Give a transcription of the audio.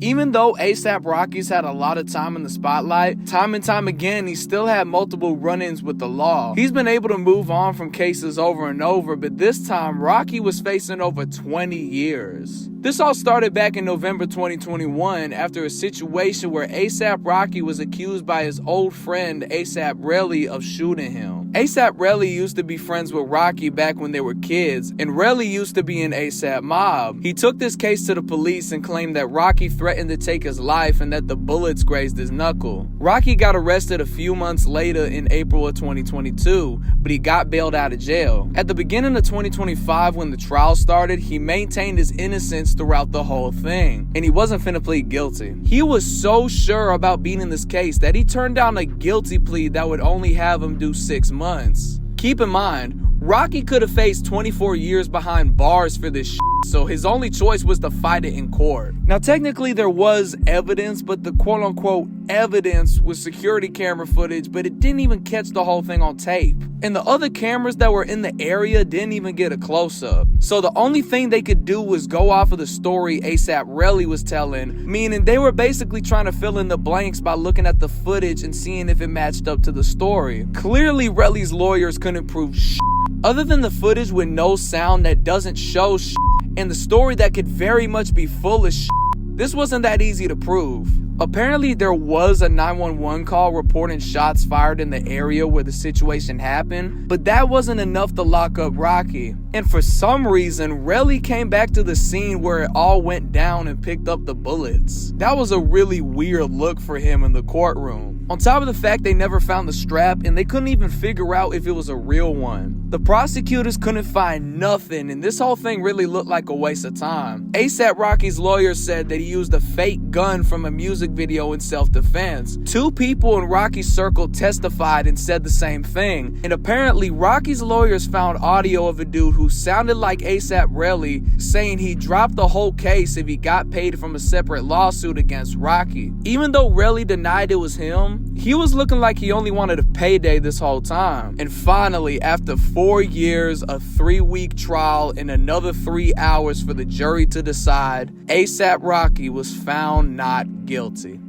Even though A$AP Rocky's had a lot of time in the spotlight, time and time again, he still had multiple run-ins with the law. He's been able to move on from cases over and over, but this time, Rocky was facing over 20 years. This all started back in November 2021 after a situation where A$AP Rocky was accused by his old friend A$AP Relly of shooting him. A$AP Relly used to be friends with Rocky back when they were kids, and Relly used to be an A$AP mob. He took this case to the police and claimed that Rocky threatened to take his life and that the bullets grazed his knuckle. Rocky got arrested a few months later in April of 2022, but he got bailed out of jail. At the beginning of 2025, when the trial started, he maintained his innocence throughout the whole thing, and he wasn't finna plead guilty. He was so sure about beating this case that he turned down a guilty plea that would only have him do 6 months. Keep in mind, Rocky could have faced 24 years behind bars for this shit, so his only choice was to fight it in court. Now technically there was evidence, but the quote-unquote evidence was security camera footage, but it didn't even catch the whole thing on tape. And the other cameras that were in the area didn't even get a close-up. So the only thing they could do was go off of the story A$AP Relly was telling, meaning they were basically trying to fill in the blanks by looking at the footage and seeing if it matched up to the story. Clearly Relly's lawyers couldn't prove shit. Other than the footage with no sound that doesn't show shit, and the story that could very much be full of shit, this wasn't that easy to prove. Apparently there was a 911 call reporting shots fired in the area where the situation happened, but that wasn't enough to lock up Rocky. And for some reason, Relly came back to the scene where it all went down and picked up the bullets. That was a really weird look for him in the courtroom. On top of the fact they never found the strap and they couldn't even figure out if it was a real one. The prosecutors couldn't find nothing, and this whole thing really looked like a waste of time. A$AP Rocky's lawyer said that he used a fake gun from a music video in self-defense. 2 people in Rocky's circle testified and said the same thing, and apparently Rocky's lawyers found audio of a dude who sounded like A$AP Relly saying he dropped the whole case if he got paid from a separate lawsuit against Rocky. Even though Relly denied it was him, he was looking like he only wanted a payday this whole time. And finally, after 4 years, a 3-week trial, and another 3 hours for the jury to decide, A$AP Rocky was found not guilty.